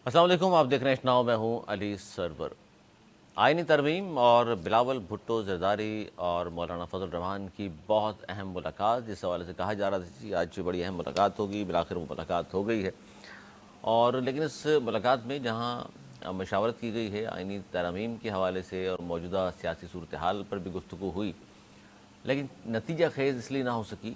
السلام علیکم، آپ دیکھ رہے ہیں ناؤ، میں ہوں علی سرور۔ آئینی ترمیم اور بلاول بھٹو زرداری اور مولانا فضل الرحمان کی بہت اہم ملاقات، جس حوالے سے کہا جا رہا تھا کہ آج بڑی اہم ملاقات ہوگی، بالآخر وہ ملاقات ہو گئی ہے۔ اور لیکن اس ملاقات میں جہاں مشاورت کی گئی ہے آئینی ترمیم کے حوالے سے اور موجودہ سیاسی صورتحال پر بھی گفتگو ہوئی، لیکن نتیجہ خیز اس لیے نہ ہو سکی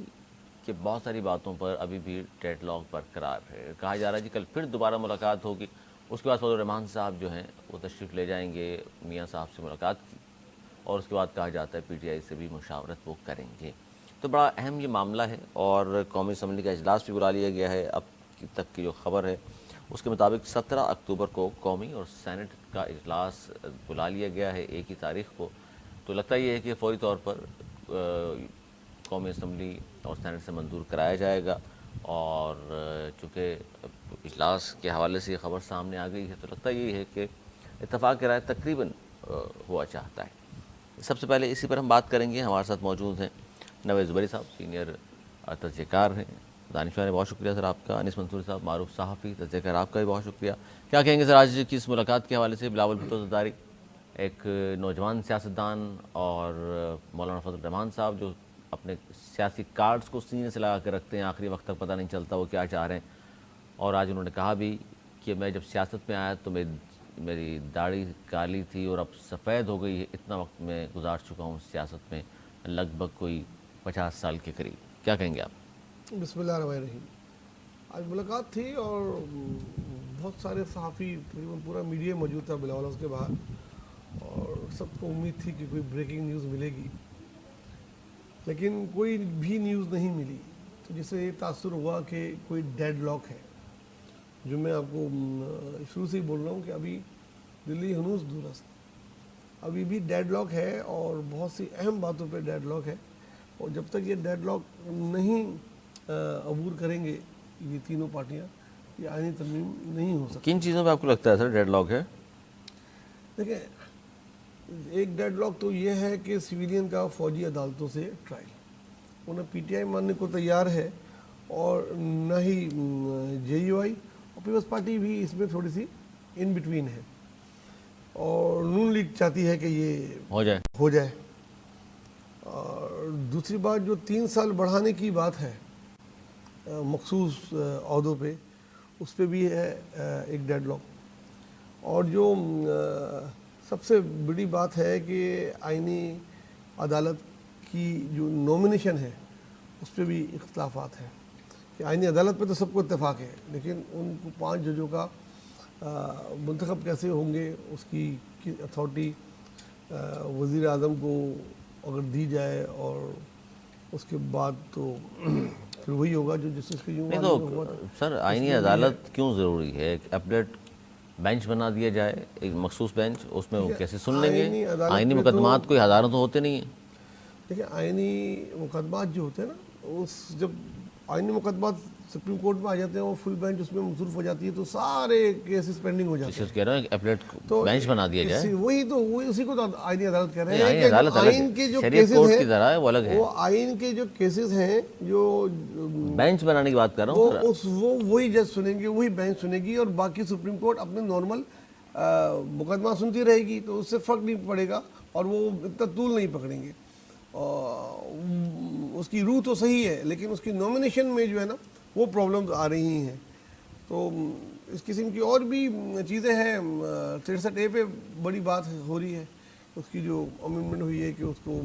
کہ بہت ساری باتوں پر ابھی بھی ڈیڈ لاک برقرار ہے۔ کہا جا رہا ہے کہ کل پھر دوبارہ ملاقات ہوگی، اس کے بعد فضل الرحمان صاحب جو ہیں وہ تشریف لے جائیں گے میاں صاحب سے ملاقات کی، اور اس کے بعد کہا جاتا ہے پی ٹی آئی سے بھی مشاورت وہ کریں گے۔ تو بڑا اہم یہ معاملہ ہے، اور قومی اسمبلی کا اجلاس بھی بلا لیا گیا ہے۔ اب تک کی جو خبر ہے اس کے مطابق 17 اکتوبر کو قومی اور سینٹ کا اجلاس بلا لیا گیا ہے ایک ہی تاریخ کو۔ تو لگتا یہ ہے کہ فوری طور پر قومی اسمبلی اور سینٹ سے منظور کرایا جائے گا، اور چونکہ اجلاس کے حوالے سے یہ خبر سامنے آ گئی ہے تو لگتا یہی ہے کہ اتفاق رائے تقریباً ہوا چاہتا ہے۔ سب سے پہلے اسی پر ہم بات کریں گے۔ ہمارے ساتھ موجود ہیں نوید زبیری صاحب، سینئر تجزیہ کار ہیں۔ دانش بھائی، بہت شکریہ سر آپ کا۔ انیس منصوری صاحب، معروف صحافی، تجزیہ کار، آپ کا بھی بہت شکریہ۔ کیا کہیں گے سر آج کی اس ملاقات کے حوالے سے؟ بلاول بھٹو زرداری ایک نوجوان سیاستدان، اور مولانا فضل الرحمان صاحب جو اپنے سیاسی کارڈز کو سینے سے لگا کے رکھتے ہیں، آخری وقت تک پتہ نہیں چلتا وہ کیا چاہ رہے ہیں۔ اور آج انہوں نے کہا بھی کہ میں جب سیاست میں آیا تو میری داڑھی کالی تھی اور اب سفید ہو گئی ہے، اتنا وقت میں گزار چکا ہوں سیاست میں، لگ بھگ کوئی 50 سال کے قریب۔ کیا کہیں گے آپ؟ بسم اللہ الرحمن الرحیم۔ آج ملاقات تھی اور بہت سارے صحافی، تقریباً پورا میڈیا موجود تھا بلاول ہاؤس کے باہر، اور سب کو امید تھی کہ کوئی بریکنگ نیوز ملے گی، لیکن کوئی بھی نیوز نہیں ملی۔ تو جس سے یہ تاثر ہوا کہ کوئی ڈیڈ لاک ہے، جو میں آپ کو شروع سے ہی بول رہا ہوں کہ ابھی دلی ہنوز دورست ابھی بھی ڈیڈ لاک ہے، اور بہت سی اہم باتوں پہ ڈیڈ لاک ہے۔ اور جب تک یہ ڈیڈ لاک نہیں عبور کریں گے یہ تینوں پارٹیاں، یہ آئینی ترمیم نہیں ہو سکتی۔ کن چیزوں پہ آپ کو لگتا ہے سر ڈیڈ لاک ہے؟ دیکھیں، ایک ڈیڈ لاک تو یہ ہے کہ سویلین کا فوجی عدالتوں سے ٹرائل، انہیں پی ٹی آئی ماننے کو تیار ہے، اور نہ ہی جے یو آئی اور پیپلز پارٹی بھی اس میں تھوڑی سی ان بٹوین ہے، اور نون لیگ چاہتی ہے کہ یہ ہو جائے۔ اور دوسری بات، جو 3 سال بڑھانے کی بات ہے مخصوص عہدوں پہ، اس پہ بھی ہے ایک ڈیڈ لاک۔ اور جو سب سے بڑی بات ہے کہ آئینی عدالت کی جو نومینیشن ہے اس پہ بھی اختلافات ہیں، کہ آئینی عدالت پہ تو سب کو اتفاق ہے، لیکن ان کو 5 ججوں کا منتخب کیسے ہوں گے، اس کی اتھارٹی وزیر اعظم کو اگر دی جائے، اور اس کے بعد تو پھر وہی ہوگا جو جسٹس کے نہیں تو سر آئینی عدالت کیوں ضروری ہے؟ ایک اپڈیٹ بینچ بنا دیا جائے، ایک مخصوص بینچ، اس میں وہ کیسے سن لیں گے؟ آئینی مقدمات کوئی ہزاروں تو ہوتے نہیں ہیں۔ دیکھیں، آئینی مقدمات جو ہوتے ہیں نا، جب آئینی مقدمات سپریم کورٹ میں آ جاتے ہیں اور فل بینچ اس میں مصروف ہو جاتی ہے تو سارے کیسز پینڈنگ ہو جاتے ہیں۔ کہہ رہا ہوں ایک اپڈیٹ بینچ بنا دیا جائے، اسی کو تو آئینی عدالت کہہ رہے ہیں آئینی کہ عدالت الگ آئین کے ہے، جو شریعت کیسز کورٹ کی طرح ہے، وہ الگ ہے۔ وہ آئین کے جو کیسز ہیں، جو بینچ بنانے کی بات کر رہا ہوں سر۔ وہ وہی جج سنیں گے، وہی بینچ سنے گی، اور باقی سپریم کورٹ اپنے نارمل مقدمہ سنتی رہے گی، تو اس سے فرق نہیں پڑے گا، اور وہ اتنا طول نہیں پکڑیں گے۔ اس کی روح تو صحیح ہے، لیکن اس کی نومینیشن میں جو ہے نا وہ پرابلمز آ رہی ہیں۔ تو اس قسم کی اور بھی چیزیں ہیں۔ 63A پہ بڑی بات ہو رہی ہے، اس کی جو امینڈمنٹ ہوئی ہے کہ اس کو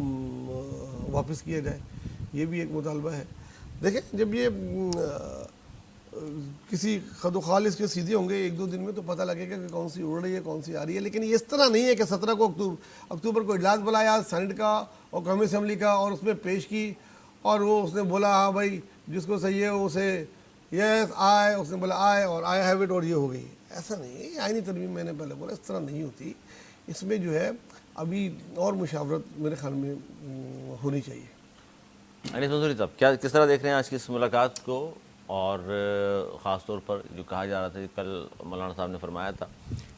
واپس کیا جائے، یہ بھی ایک مطالبہ ہے۔ دیکھیں، جب یہ کسی خد و خال اس کے سیدھے ہوں گے 1-2 دن میں تو پتہ لگے گا کہ کون سی اڑ رہی ہے، کون سی آ رہی ہے، لیکن یہ اس طرح نہیں ہے کہ 17 کو اکتوبر کو اجلاس بلایا سینٹ کا اور قومی اسمبلی کا، اور اس میں پیش کی، اور وہ اس نے بولا ہاں بھائی جس کو صحیح ہے اسے یس آئے، اس نے بولا آئے، اور آئی ہیو اٹ، اور یہ ہو گئی۔ ایسا نہیں ہے، آئینی ترمیم میں نے پہلے بولا اس طرح نہیں ہوتی، اس میں جو ہے ابھی اور مشاورت میرے خیال میں ہونی چاہیے۔ انیس منصوری صاحب، کس طرح دیکھ رہے ہیں آج کی اس ملاقات کو؟ اور خاص طور پر جو کہا جا رہا تھا کہ کل مولانا صاحب نے فرمایا تھا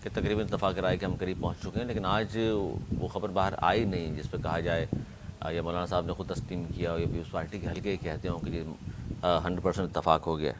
کہ تقریباً اتفاق رائے کہ ہم قریب پہنچ چکے ہیں، لیکن آج وہ خبر باہر آئی نہیں جس پہ کہا جائے، یا مولانا صاحب نے خود تسلیم کیا، یا بھی اس پارٹی کے حلقے کہتے ہوں کہ 100% اتفاق ہو گیا ہے۔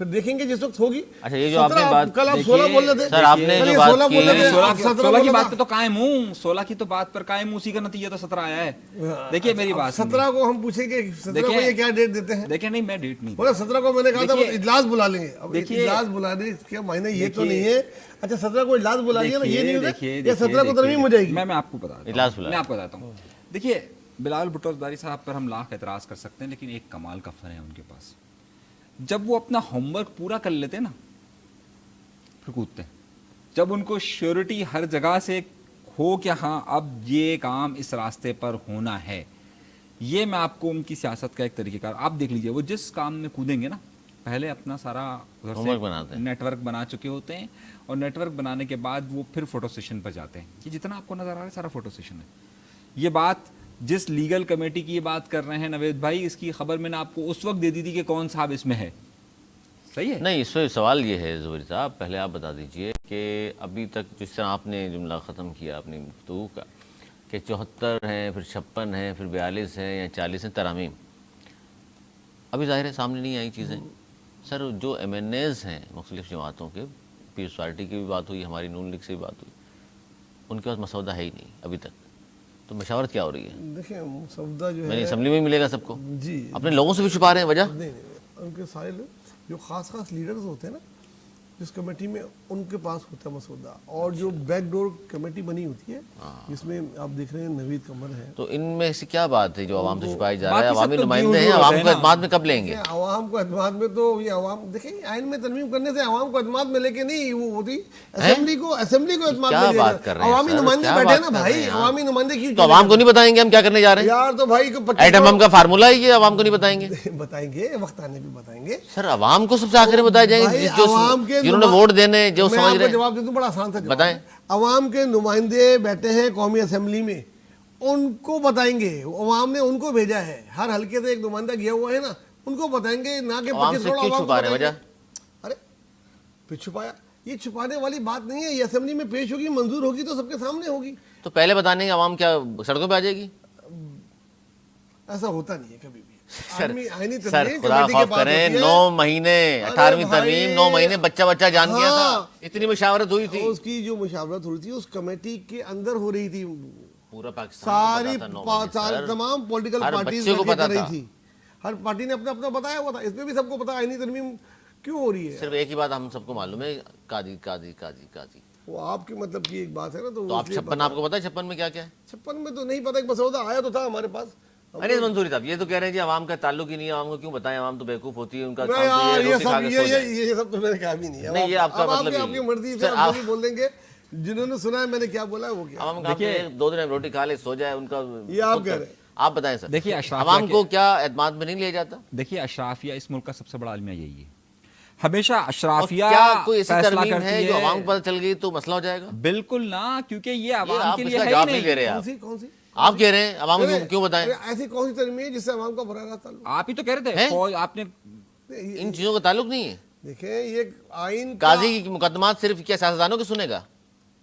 پھر دیکھیں گے جس وقت ہوگی. اچھا یہ جو آپ نے بات کل آپ 16 بول رہے تھے سر آپ نے جو بات کی 16 کی بات پہ تو قائم ہوں, 16 کی تو بات پر قائم ہوں, اسی کا نتیجہ تو 17 آیا ہے. دیکھیے میری بات 17 کو ہم پوچھیں گے 17 کو یہ کیا ڈیٹ دیتے ہیں. دیکھیں نہیں میں ڈیٹ نہیں, بولا 17 کو میں نے کہا تھا اجلاس بلا لیں گے. اب اجلاس بلانے کا معنی یہ تو نہیں ہے اچھا 17 کو اجلاس بلا لیا نا, یہ نہیں ہوتا یہ 17 کو ترمیم ہو جائے گی. میں آپ کو بتاتا ہوں. دیکھیے بلاول بھٹو زرداری صاحب پر ہم لاکھ اعتراض کر سکتے ہیں, لیکن ایک کمال کا فن ہے ان کے پاس, جب وہ اپنا ہوم ورک پورا کر لیتے نا پھر کودتے ہیں. جب ان کو شیورٹی ہر جگہ سے ہو کہ ہاں اب یہ کام اس راستے پر ہونا ہے, یہ میں آپ کو ان کی سیاست کا ایک طریقہ کار آپ دیکھ لیجئے. وہ جس کام میں کودیں گے نا پہلے اپنا سارا نیٹ ورک بنا چکے ہوتے ہیں, اور نیٹ ورک بنانے کے بعد وہ پھر فوٹو سیشن پر جاتے ہیں. یہ جتنا آپ کو نظر آ رہا ہے سارا فوٹو سیشن ہے. یہ بات جس لیگل کمیٹی کی یہ بات کر رہے ہیں نوید بھائی, اس کی خبر میں نے آپ کو اس وقت دے دی تھی کہ کون صاحب اس میں ہے. صحیح ہے نہیں, اس پہ سوال یہ ہے زبیر صاحب, پہلے آپ بتا دیجئے کہ ابھی تک جس طرح آپ نے جملہ ختم کیا اپنی گفتگو کا کہ 74 ہیں, پھر 56 ہیں, پھر 42 ہیں یا 40 ہیں ترامیم, ابھی ظاہر ہے سامنے نہیں آئی چیزیں. سر جو ایم این ایز ہیں مختلف جماعتوں کے, پیپلز پارٹی کی بھی بات ہوئی, ہماری نون لیگ سے بھی بات ہوئی, ان کے پاس مسودہ ہے ہی نہیں ابھی تک, تو مشاورت کیا ہو رہی ہے؟ دیکھیں مسودہ جو میں ہے اسمبلی میں ملے گا سب کو, جی اپنے لوگوں سے بھی چھپا رہے ہیں وجہ. نہیں ان کے سارے لوگ جو خاص لیڈرز ہوتے ہیں نا جس کمیٹی میں ان کے پاس ہوتا ہے مسودہ, اور جو بیک ڈور کمیٹی بنی ہوتی ہے جس میں آپ دیکھ رہے ہیں نوید قمر ہے. تو ان میں سے کیا بات ہے جو عوام سے چھپائی جا رہا ہے؟ عوامی نمائندے ہیں, عوام کو اعتماد میں کب لیں گے؟ عوام کو اعتماد میں تو یہ عوام دیکھیں آئین میں ترمیم کرنے سے عوام کو اعتماد میں لے کے نہیں, وہ ہوتی اسمبلی کو اعتماد میں لے کر. عوامی نمائندے بیٹھے نا بھائی, عوامی نمائندے کیوں تو عوام کو نہیں بتائیں گے ہم کیا کرنے جا رہے ہیں یار؟ تو بھائی ایٹم بم کا فارمولہ ہے یہ, عوام کو نہیں بتائیں گے؟ بتائیں گے, وقت آنے پہ بتائیں گے. سر عوام کو سب سے آخر میں بتائے جائیں گے جنہوں نے ووٹ دینے, جو سمجھ رہے ہیں. جواب دے دوں, بڑا آسان سا بتائیں. عوام کے نمائندے بیٹھے ہیں قومی اسمبلی میں, ان کو بتائیں گے. عوام نے ان کو بھیجا ہے, ہر حلقے سے ایک نمائندہ گیا ہوا ہے نا, ان کو بتائیں گے. نہ کہ 25 کروڑ عوام کو بتائیں گے. ارے پھر چھپایا, یہ چھپانے والی بات نہیں ہے. یہ اسمبلی میں پیش ہوگی, منظور ہوگی تو سب کے سامنے ہوگی. تو پہلے بتانے کے عوام کیا سڑکوں پہ آ جائے گی؟ ایسا ہوتا نہیں ہے کبھی بھی. سر خدا خوف کریں, 9 مہینے 18ویں ترمیم, 9 مہینے بچہ جان گیا تھا, اتنی مشاورت ہوئی تھی. اس کی جو مشاورت ہوئی تھی اس کمیٹی کے اندر ہو رہی تھی, پورا پاکستان ساری تمام پولیٹیکل پارٹیز کر رہی تھی, ہر پارٹی نے اپنا بتایا ہوا تھا. اس میں بھی سب کو پتا آئینی ترمیم کیوں ہو رہی ہے. صرف ایک ہی بات ہم سب کو معلوم ہے, قاضی قاضی قاضی قاضی. وہ آپ کی مطلب کی ایک بات ہے نا. تو آپ 56 آپ کو پتا ہے 56 میں کیا کیا ہے؟ 56 میں تو نہیں پتا, ایک مسودہ آیا تو تھا ہمارے پاس. ارے منظوری صاحب یہ تو کہہ رہے ہیں جی عوام کا تعلق ہی نہیں ہے, عوام کو کیوں بتائیں, عوام تو بیوقوف ہوتی ہے, ان کا یہ سب تو میرے کام ہی نہیں ہے. نہیں, یہ آپ کا مطلب آپ کی مرضی سے آپ بول دیں گے, جنہوں نے سنا ہے میں نے کیا بولا ہے وہ کیا. عوام کا 2 دن روٹی کھا لے سو جائے, ان کا یہ آپ کہہ رہے ہیں. آپ بتائیں سر. دیکھیے عوام کو کیا اعتماد میں نہیں لیا جاتا؟ دیکھیے اشرافیہ اس ملک کا سب سے بڑا المیہ یہی ہے, ہمیشہ اشرافیہ کوئی ایسی ترمیم ہے جو عوام کو پتہ چل گئی تو مسئلہ ہو جائے گا؟ بالکل نہ, کیونکہ یہ عوام کے لیے ہے ہی نہیں. نہیں. کون سی آپ کہہ رہے ہیں عوام کو کیوں بتائیں؟ ایسی کون سی ترمیم ہے جس سے عوام کا براہ راست تعلق؟ آپ ہی تو کہہ رہے تھے آپ نے, ان چیزوں کا تعلق نہیں ہے. دیکھیں یہ آئین قاضی کی مقدمات صرف کیا سیاستدانوں کے سنے گا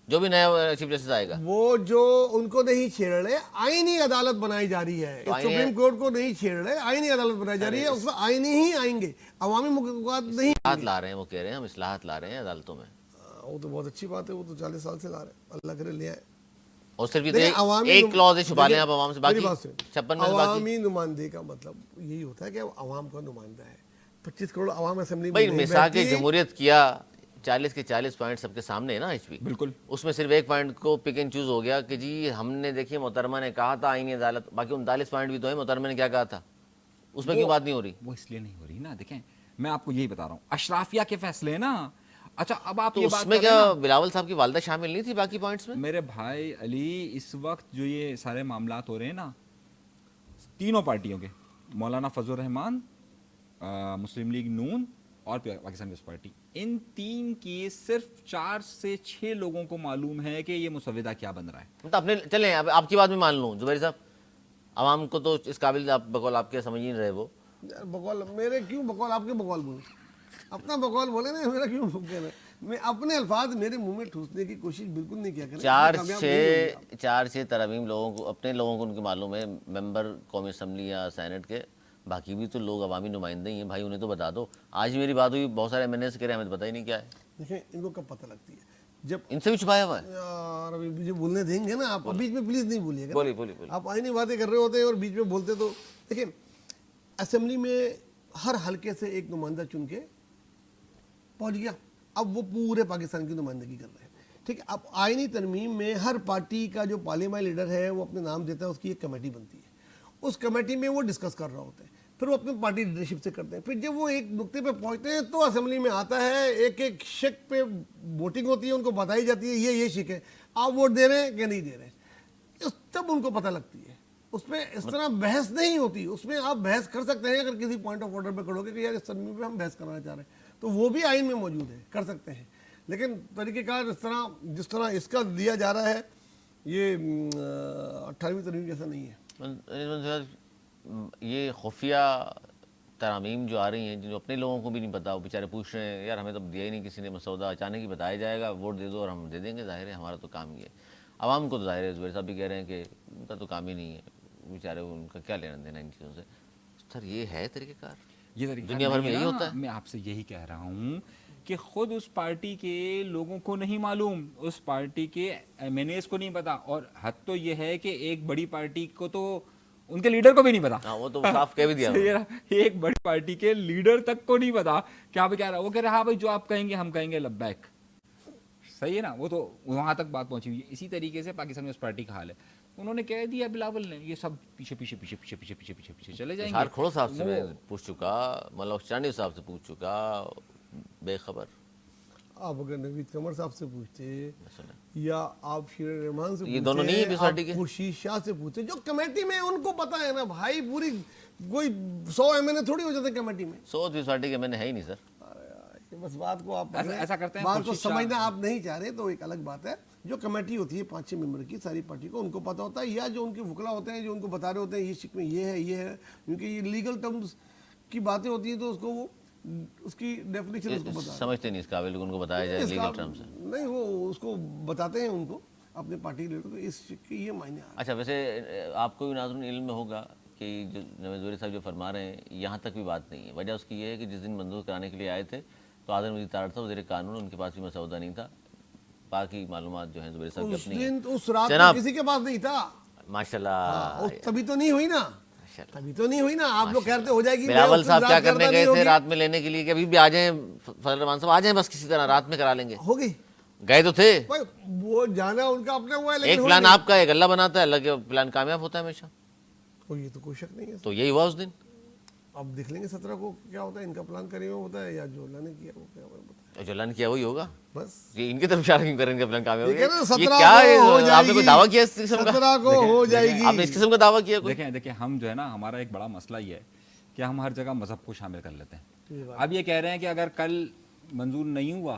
جو بھی نیا چیف جسٹس آئے گا؟ وہ جو ان کو نہیں چھیڑ رہے, آئینی عدالت بنائی جا رہی ہے. سپریم کورٹ کو نہیں چھیڑ رہے, آئینی عدالت بنائی جا رہی ہے, اس میں آئینی ہی آئیں گے, عوامی مقدمات نہیں. اصلاحات لا رہے ہیں, وہ کہہ رہے ہیں ہم اصلاحات لا رہے ہیں عدالتوں میں. وہ تو بہت اچھی بات ہے, وہ تو 40 سال سے لا رہے ہیں, اللہ کرے لے آئے. اور صرف ایک کلوز چھپا لیں آپ عوام سے, باقی 56 میں عوامی نمائندے کا مطلب یہی ہوتا ہے کہ عوام کا نمائندہ ہے. 25 کروڑ عوام اسمبلی میں بھائی میثاق جمہوریت کیا, 40 کے 40 پوائنٹ سب کے سامنے ہے نا ایچ پی. بالکل, اس میں صرف ایک پوائنٹ کو پک اینڈ چوز ہو گیا کہ جی ہم نے دیکھیے محترمہ نے کہا تھا آئینی عدالت, باقی 39 پوائنٹ بھی تو ہیں محترمہ نے کیا کہا تھا, اس میں کیوں بات نہیں ہو رہی؟ وہ اس لیے نہیں ہو رہی نا. دیکھیں میں آپ کو یہی بتا رہا ہوں, اشرافیہ کے فیصلے ہیں نا. اچھا اب آپ یہ بات اس میں کیا بلاول صاحب کی والدہ شامل نہیں تھی باقی پوائنٹس میں؟ میرے بھائی علی, اس وقت جو یہ سارے معاملات ہو رہے ہیں نا تینوں پارٹیوں کے, مولانا فضل الرحمان, مسلم لیگ نون اور پاکستان پیپلز پارٹی, ان 3 کی صرف 4 سے 6 لوگوں کو معلوم ہے کہ یہ مسودہ کیا بن رہا ہے. اپنے چلیں آپ کی بات میں مان لوں زبیر صاحب, عوام کو تو اس قابل آپ بقول آپ کے سمجھ ہی نہیں رہے. وہ بقول میرے کیوں بقول آپ کے بقول بولے, اپنا بقول بولے نا, میرا کیوں کہنا ہے. میں اپنے الفاظ میرے منہ میں ٹھوسنے کی کوشش بالکل نہیں کیا کریں. 4-6 ترامیم لوگوں کو, اپنے لوگوں کو ان کے معلوم ہے, ممبر قومی اسمبلی یا سینٹ کے, باقی بھی تو لوگ عوامی نمائندے ہی ہیں بھائی، انہیں تو بتا دو. آج میری بات ہوئی بہت سارے MNA سے کہہ رہے ہیں ہمیں تو پتہ ہی نہیں کیا ہے. دیکھیں ان کو کب پتہ لگتی ہے جب ان سے بھی چھپایا ہوا ہے. یار ابھی مجھے بولنے دیں گے نا آپ, بیچ میں پلیز نہیں بولیے گا. بولیے بولیے بولیے. آپ آئینی باتیں کر رہے ہوتے ہیں اور بیچ میں بولتے تو دیکھیں اسمبلی میں ہر حلقے سے ایک نمائندہ چن کے پہنچ گیا, اب وہ پورے پاکستان کی نمائندگی کر رہے ہیں. ٹھیک ہے, اب آئینی ترمیم میں ہر پارٹی کا جو پارلیمانی لیڈر ہے وہ اپنے نام دیتا ہے, اس کی ایک کمیٹی بنتی ہے, اس کمیٹی میں وہ ڈسکس کر رہا ہوتے ہیں, پھر وہ اپنے پارٹی لیڈرشپ سے کرتے ہیں, پھر جب وہ ایک نقطے پہ پہنچتے ہیں تو اسمبلی میں آتا ہے, ایک ایک شک پہ ووٹنگ ہوتی ہے, ان کو بتائی جاتی ہے یہ شک ہے, آپ ووٹ دے رہے ہیں کہ نہیں دے رہے ہیں, تب ان کو پتہ لگتی ہے. اس میں اس طرح بحث نہیں ہوتی, اس میں آپ بحث کر سکتے ہیں اگر کسی پوائنٹ آف آرڈر پہ کھڑو گے کہ یار اس ترمیم پہ ہم بحث کرنا چاہ رہے ہیں تو وہ بھی آئین میں موجود ہے, کر سکتے ہیں. لیکن طریقہ کار جس طرح اس کا دیا جا رہا ہے یہ 18ویں ترمیم جیسا نہیں ہے. یہ خفیہ ترامیم جو آ رہی ہیں جو اپنے لوگوں کو بھی نہیں پتا, وہ بیچارے پوچھ رہے ہیں یار ہمیں تو دیا ہی نہیں کسی نے مسودہ, اچانک ہی بتایا جائے گا ووٹ دے دو اور ہم دے دیں گے, ظاہر ہے ہمارا تو کام ہی ہے. عوام کو تو ظاہر ہے زبیر صاحب بھی کہہ رہے ہیں کہ ان کا تو کام ہی نہیں ہے, بیچارے ان کا کیا لینا دینا ان چیزوں سے. سر یہ ہے طریقہ کار, یہ طریقہ دنیا بھر میں یہی ہوتا ہے. میں آپ سے یہی کہہ رہا ہوں کہ خود اس پارٹی کے لوگوں کو نہیں معلوم, اس پارٹی کے MNAs کو نہیں پتا, اور حد تو یہ ہے کہ ایک بڑی پارٹی کو تو ان کے لیڈر کو بھی نہیں پتا. ہاں وہ تو صاف کہہ بھی دیا. ایک بڑی پارٹی کے لیڈر تک کو نہیں پتا کیا کہہ رہا, وہ کہہ رہا ہاں بھائی جو آپ کہیں گے ہم کہیں گے لبیک. صحیح ہے نا, وہ تو وہاں تک بات پہنچی ہوئی ہے. اسی طریقے سے پاکستان میں اس پارٹی کا حال ہے. انہوں نے کہہ دیا بلاول نے, یہ سب پیچھے پیچھے پیچھے پیچھے پیچھے پیچھے پیچھے پیچھے چلے جائیں گے. ہر کھڑو صاحب سے میں پوچھ چکا, ملک چانڈی صاحب سے پوچھ چکا, بے خبر. آپ اگر نوید قمر صاحب سے پوچھتے یا آپ شیر الرحمان سے یہ دونوں نہیں ہیں پوچھتے, آپ خورشید شاہ سے پوچھتے, جو کمیٹی میں ان کو پتا ہے نا بھائی, پوری کوئی 100 MNA تھوڑی ہو جاتے ہیں کمیٹی میں. 100 پارٹی کے میں نے ہے ہی نہیں سر. بس بات کو آپ ایسا کرتے ہیں, بات کو سمجھنا آپ نہیں چاہ رہے تو ایک الگ بات ہے. جو کمیٹی ہوتی ہے 5-6 ممبر کی ساری پارٹی کو, ان کو پتا ہوتا ہے, یا جو ان کے وکلا ہوتے ہیں جو ان کو بتا رہے ہوتے ہیں یہ شک میں یہ ہے, کیونکہ یہ لیگل ٹرمز کی باتیں ہوتی ہیں تو اس کو وہ اس کی ڈیفینیشن اس کو بتا سمجھتے نہیں اس قابل ان کو بتایا جائے لیگل ٹرمز نہیں, وہ اس کو بتاتے ہیں ان کو اپنے پارٹی لیڈر کو, اس شک کے یہ معنی. اچھا ویسے آپ کو بھی ناظرین علم میں ہوگا کہ جو نوید زوری صاحب جو فرما رہے ہیں یہاں تک بھی بات نہیں ہے. وجہ اس کی یہ ہے کہ جس دن منظور کرانے کے لیے آئے تھے تو آدم مجید تارڑ تھا وزیر قانون, ان کے پاس بھی مسودہ نہیں تھا. باقی معلومات جو ہیں زبیر صاحب کی اپنی ہیں. اس رات میں کسی کے پاس نہیں تھا ماشاء اللہ, تبھی تو نہیں ہوئی نا, تبھی تو نہیں ہوئی نا. آپ لوگ کہتے ہو جائے گی. بلاول صاحب کیا کرنے گئے تھے رات میں لینے کے لیے کہ ابھی بھی آ جائیں فضل الرحمان صاحب, آ جائیں بس کسی طرح رات میں کرا لیں گے. ہو گئی, گئے تو تھے, وہ جانا ان کا اپنا ہوا ہے, ایک پلان آپ کا ایک اللہ بناتا ہے, اللہ کے پلان کامیاب ہوتا ہے ہمیشہ. یہ تو کوئی شک نہیں ہے. تو یہی ہوا اس دن. اب دیکھ لیں گے 17 کو کیا ہوتا ہے, ان کا پلان کرے ہوئے ہوتا ہے یا جو اللہ نے کیا وہ کیا ہوتا ہے. جو اللہ نے کیا وہی ہوگا. بس یہ ان کی طرف اشارہ کیوں کریں گے پلان کامیاب ہوگا. یہ کیا آپ نے کوئی دعویٰ کیا اس قسم کا؟ 17 کو ہو جائے گی. آپ نے اس قسم کا دعویٰ کیا کوئی؟ دیکھیں ہم جو ہے نا, ہمارا ایک بڑا مسئلہ یہ ہے کہ ہم ہر جگہ مذہب کو شامل کر لیتے ہیں. اب یہ کہہ رہے ہیں کہ اگر کل منظور نہیں ہوا,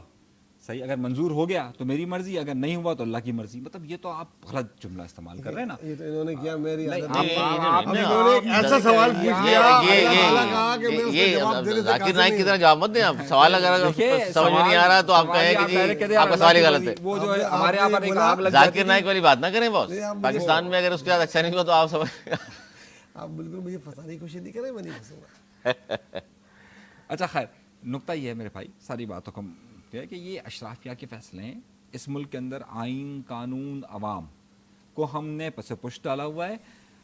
صحیح, اگر منظور ہو گیا تو میری مرضی, اگر نہیں ہوا تو اللہ کی مرضی. مطلب یہ تو آپ غلط جملہ استعمال کر رہے ہیں نا. یہ تو انہوں نے کیا, میری ایسا سوال پوچھ لیا, یہ ذاکر نائک کی طرح جواب مت دیں آپ. سوال اگر سمجھ میں نہیں آ رہا تو آپ کہیں کہ جی آپ کا سوال ہی غلط ہے. وہ جو ہے ہمارے یہاں پر ایک آگ لگ ذاکر نائک والی بات نہ کریں باس. پاکستان میں اگر اس کے بعد اچھا نہیں ہوا تو آپ سمجھ, آپ بالکل مجھے پھنسانے کی کوشش نہیں کریں, میں نہیں پھنسوں گا. اچھا خیر, نقطہ یہ ہے میرے بھائی, ساری باتوں کا ہے کہ یہ اشرافیہ کے فیصلے ہیں. اس ملک کے اندر آئین, قانون, عوام کو ہم نے پس پشت ڈالا ہوا ہے.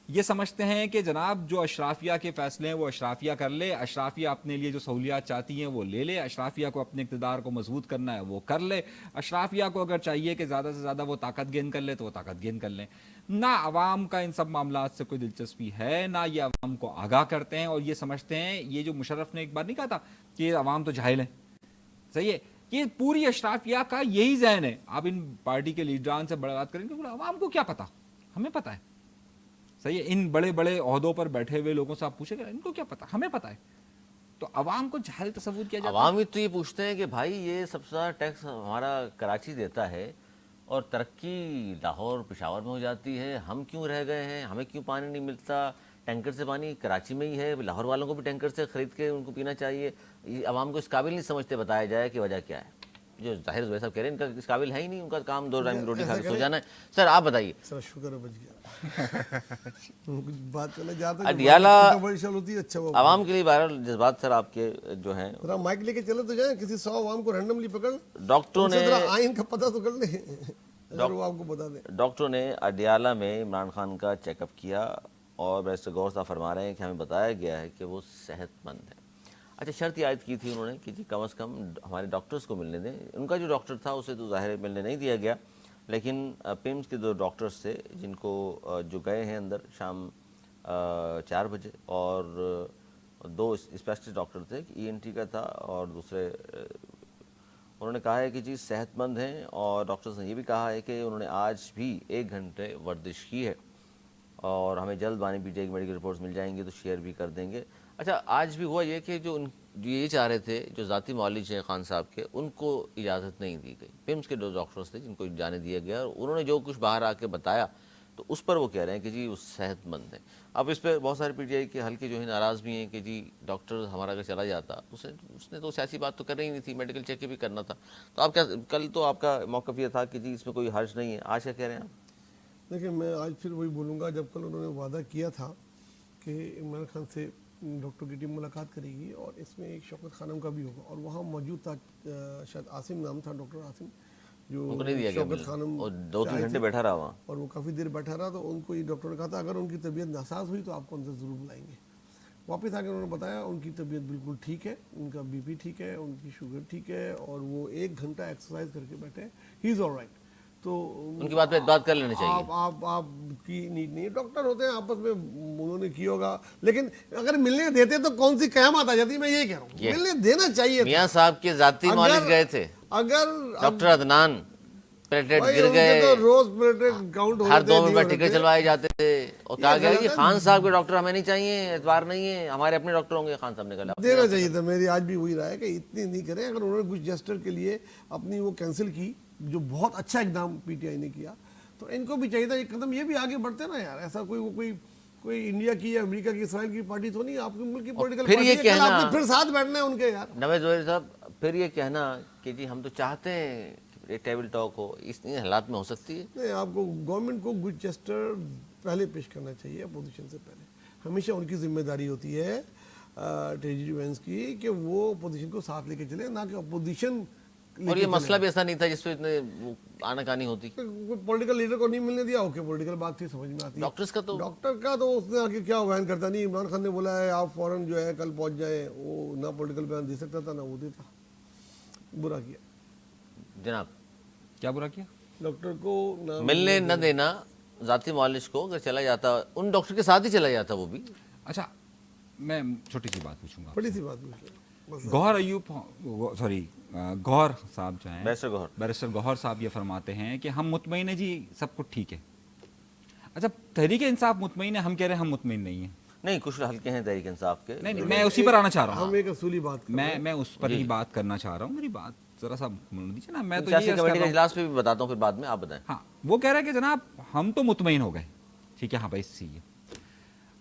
یہ سمجھتے ہیں کہ جناب جو اشرافیہ کے فیصلے ہیں وہ اشرافیہ کر لے, اشرافیہ اپنے لیے جو سہولیات چاہتی ہیں وہ لے لے, اشرافیہ کو اپنے اقتدار کو مضبوط کرنا ہے وہ کر لے, اشرافیہ کو اگر چاہیے کہ زیادہ سے زیادہ وہ طاقت گین کر لے تو وہ طاقت گین کر لیں. نہ عوام کا ان سب معاملات سے کوئی دلچسپی ہے, نہ یہ عوام کو آگاہ کرتے ہیں, اور یہ سمجھتے ہیں, یہ جو مشرف نے ایک بار نہیں کہا تھا کہ عوام تو جاہل ہیں, صحیح ہے, یہ پوری اشرافیہ کا یہی ذہن ہے. آپ ان پارٹی کے لیڈران سے بڑا بات کریں گے, عوام کو کیا پتا, ہمیں پتا ہے, صحیح ہے. ان بڑے بڑے عہدوں پر بیٹھے ہوئے لوگوں سے آپ پوچھیں گے ان کو کیا پتا, ہمیں پتا ہے. تو عوام کو جاہل تصور کیا جاتا ہے. عوام تو یہ پوچھتے ہیں کہ بھائی یہ سب سے زیادہ ٹیکس ہمارا کراچی دیتا ہے اور ترقی لاہور پشاور میں ہو جاتی ہے, ہم کیوں رہ گئے ہیں, ہمیں کیوں پانی نہیں ملتا, ٹینکر سے پانی کراچی میں ہی ہے, لاہور والوں کو بھی ٹینکر سے خرید کے ان کو پینا چاہیے. یہ عوام کو اس قابل نہیں سمجھتے بتایا جائے کہ وجہ کیا ہے. جو ظاہر زبیر صاحب کہہ رہے ہیں ان کا اس قابل ہے ہی نہیں, ان کا کام 2 ٹائم کی روٹی کھا کے سو جانا ہے. سر آپ بتائیے. سر شکر ہے بچ گیا. کچھ بات کرنا چاہتے ہیں اڈیالہ ہوتی ہے. اچھا ہوا عوام کے لیے بہرحال جذبات سر آپ کے جو ہیں, ذرا مائک لے کے چلے تو جائیں, کسی 100 عوام کو رینڈملی پکڑ ڈاکٹروں نے ذرا آئین کا پتہ تو کر لیں اگر وہ آپ کو بتا دیں. ڈاکٹروں نے اڈیالہ میں عمران خان کا چیک اپ کیا اور بیرسٹر گوہر صاحب فرما رہے ہیں کہ ہمیں بتایا گیا ہے کہ وہ صحت مند ہے. اچھا شرط یہ عائد کی تھی انہوں نے کہ جی کم از کم ہمارے ڈاکٹرز کو ملنے دیں. ان کا جو ڈاکٹر تھا اسے تو ظاہر ملنے نہیں دیا گیا, لیکن پیمز کے 2 ڈاکٹرز تھے جن کو جو گئے ہیں اندر شام 4 بجے, اور 2 اسپیشلسٹ ڈاکٹر تھے, ای این ٹی کا تھا اور دوسرے, انہوں نے کہا ہے کہ جی صحت مند ہیں. اور ڈاکٹرز نے یہ بھی کہا ہے کہ انہوں نے آج بھی 1 گھنٹے ورزش کی ہے اور ہمیں جلد بانی پی ٹی آئی کی میڈیکل رپورٹس مل جائیں گی تو شیئر بھی کر دیں گے. اچھا آج بھی ہوا یہ کہ جو یہ چاہ رہے تھے, جو ذاتی معالج ہیں خان صاحب کے, ان کو اجازت نہیں دی گئی. پیمز کے 2 ڈاکٹرز تھے جن کو جانے دیا گیا, اور انہوں نے جو کچھ باہر آ کے بتایا تو اس پر وہ کہہ رہے ہیں کہ جی وہ صحت مند ہیں. اب اس پہ بہت سارے پی ٹی آئی کے حلقے جو ہیں ناراض بھی ہیں کہ جی ڈاکٹر ہمارا اگر چلا جاتا, اس نے تو سیاسی بات تو کرنی ہی نہیں تھی, میڈیکل چیک بھی کرنا تھا. تو آپ کیا, کل تو آپ کا موقف یہ تھا کہ جی اس میں کوئی حرج نہیں ہے, آج کیا کہہ رہے ہیں آپ؟ دیکھیں میں آج پھر وہی بولوں گا, جب کل انہوں نے وعدہ کیا تھا کہ عمران خان سے ڈاکٹر کی ٹیم ملاقات کرے گی اور اس میں ایک شوکت خانم کا بھی ہوگا, اور وہاں موجود تھا شاید عاصم نام تھا, ڈاکٹر عاصم, جو ان کو نہیں دیا گیا شوکت خانم, اور 2-3 گھنٹے بیٹھا رہا وہاں, اور وہ کافی دیر بیٹھا رہا. تو ان کو یہ ڈاکٹر نے کہا تھا اگر ان کی طبیعت ناساز ہوئی تو آپ کو ان سے ضرور بلائیں گے. واپس آ کے انہوں نے بتایا ان کی طبیعت بالکل ٹھیک ہے, ان کا بی پی ٹھیک ہے, ان کی شوگر ٹھیک ہے, اور وہ 1 گھنٹہ ایکسرسائز کر کے بیٹھے, ہی از آل رائٹ. تو ان کی بات پہ اعتماد کر لینا چاہیے. آپ کی نیڈ نہیں ہے, ڈاکٹر ہوتے ہیں آپس میں, انہوں نے کی ہوگا. لیکن اگر ملنے دیتے تو کون سی قیامت آ جاتی, میں یہ کہہ رہا ہوں, ملنے دینا چاہیے. میاں صاحب کے ذاتی معالج گئے تھے, اگر ڈاکٹر عدنان پلیٹلیٹ گر گئے, تو روز پلیٹلیٹ کاؤنٹ ہو ہر 2 منٹ میں ٹکے چلوائے جاتے تھے, اور کہا گیا کہ خان صاحب کے ڈاکٹر ہمیں نہیں چاہیے, اعتبار نہیں ہے, ہمارے اپنے ڈاکٹر ہوں گے. خان صاحب نے کہا دینا چاہیے تھا. میری آج بھی وہی رائے ہے کہ اتنی نہیں کریں. اگر انہوں نے کچھ جسٹر کے لیے اپنی وہ کینسل کی, جو بہت اچھا اقدام پی ٹی آئی نے کیا, تو ان کو بھی چاہیے تھا ایک قدم یہ بھی آگے بڑھتے نا یار. ایسا کوئی انڈیا کی یا امریکہ کی, اسرائیل کی پارٹی تو نہیں, آپ کے ملک کی پولیٹیکل پارٹی ہے, کل آپ نے پھر ساتھ بیٹھنا ہے ان کے یار. نوید زہیر صاحب, پھر یہ کہنا کہ جی ہم تو چاہتے ہیں ایک ٹیبل ٹاک ہو, اس حالات میں ہو سکتی ہے؟ نہیں, آپ کو گورنمنٹ کو گڈ جسٹر پہلے پیش کرنا چاہیے اپوزیشن سے پہلے. ہمیشہ ان کی ذمہ داری ہوتی ہے ٹریجری ایونٹس کی کہ وہ اپوزیشن کو ساتھ لے کے چلے, نہ کہ اپوزیشن. اور یہ مسئلہ بھی ایسا نہیں تھا جس پہ اتنے آنا کانی ہوتی. پولیٹیکل لیڈر کو نہیں ملنے دیا, اوکے پولیٹیکل بات تھی, سمجھ میں آتی ہے. ڈاکٹرز کا تو اس نے آگے کیا بیان کرتا نہیں, عمران خان نے بولا ہے آپ فوراً جو ہے کل پہنچ جائیں, وہ نہ پولیٹیکل بیان دے سکتا تھا نہ وہ دیتا. برا کیا جناب, کیا برا کیا؟ ڈاکٹر کو ملنے نہ دینا ذاتی معالج کو. اگر چلا جاتا ان ڈاکٹر کے ساتھ ہی چلا جاتا وہ بھی. اچھا میں چھوٹی سی بات پوچھوں گا, بڑی سی بات پوچھ لیں. گوہر ایوب, سوری گوہر صاحب جو ہیں, بیرسٹر گوہر صاحب یہ فرماتے ہیں کہ ہم مطمئن ہیں جی سب کچھ ٹھیک ہے. اچھا تحریک انصاف مطمئن ہے, ہم کہہ رہے ہیں ہم مطمئن نہیں ہیں. نہیں, کچھ حلقے ہیں تحریک انصاف کے. نہیں, میں اسی پر آنا چاہ رہا ہوں. ہم ایک اصولی بات, میں اس پر ہی بات کرنا چاہ رہا ہوں. میری بات ذرا سا مان دیجیے نا. میں تو سیاسی کمیٹی کے اجلاس پہ بھی بتاتا ہوں, پھر بعد میں آپ بتائیں. ہاں, وہ کہہ رہے ہیں کہ جناب ہم تو مطمئن ہو گئے, ٹھیک ہے, ہاں بھائی صحیح ہے.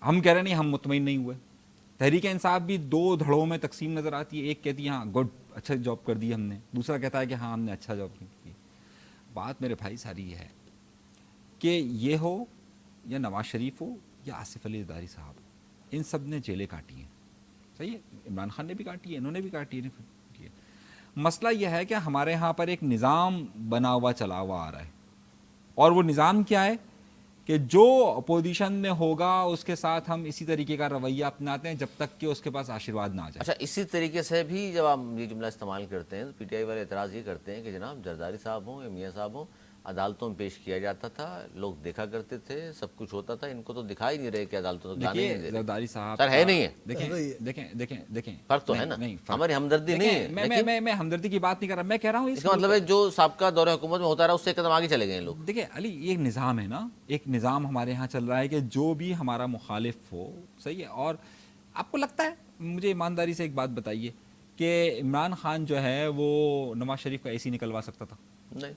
ہم کہہ رہے ہیں نہیں ہم مطمئن نہیں ہوئے. تحریک انصاف بھی 2 دھڑوں میں تقسیم نظر آتی ہے. ایک کہتی ہے ہاں گڈ, اچھا جاب کر دی ہم نے, دوسرا کہتا ہے کہ ہاں ہم نے اچھا جاب کی. بات میرے بھائی ساری یہ ہے کہ یہ ہو یا نواز شریف ہو یا آصف علی زرداری صاحب, ان سب نے جیلیں کاٹی ہیں, صحیح ہے, عمران خان نے بھی کاٹی ہے, انہوں نے بھی کاٹی ہے. مسئلہ یہ ہے کہ ہمارے ہاں پر ایک نظام بنا ہوا چلا ہوا آ رہا ہے, اور وہ نظام کیا ہے کہ جو اپوزیشن میں ہوگا اس کے ساتھ ہم اسی طریقے کا رویہ اپناتے ہیں جب تک کہ اس کے پاس آشیرواد نہ آ جائے. اچھا, اسی طریقے سے بھی جب آپ یہ جملہ استعمال کرتے ہیں تو پی ٹی آئی والے اعتراض یہ کرتے ہیں کہ جناب زرداری صاحب ہوں یا میاں صاحب ہوں, عدالتوں میں پیش کیا جاتا تھا, لوگ دیکھا کرتے تھے, سب کچھ ہوتا تھا, ان کو تو دکھائی نہیں رہے کہ عدالتوں تک جانے نہیں دے رہے. زرداری صاحب سر ہے نہیں ہے, دیکھیں فرق تو ہے نا, ہماری ہمدردی نہیں ہے. میں ہمدردی کی بات نہیں کر رہا, میں کہہ رہا ہوں اس کا مطلب ہے جو سابقہ دور حکومت میں ہوتا رہا اس سے قدم آگے چلے گئے لوگ. دیکھیں علی, یہ نظام ہے نا, ایک نظام ہمارے یہاں چل رہا ہے کہ جو بھی ہمارا مخالف ہو, صحیح ہے, اور آپ کو لگتا ہے, مجھے ایمانداری سے ایک بات بتائیے کہ عمران خان جو ہے وہ نواز شریف کا اے سی نکلوا سکتا تھا؟ نہیں,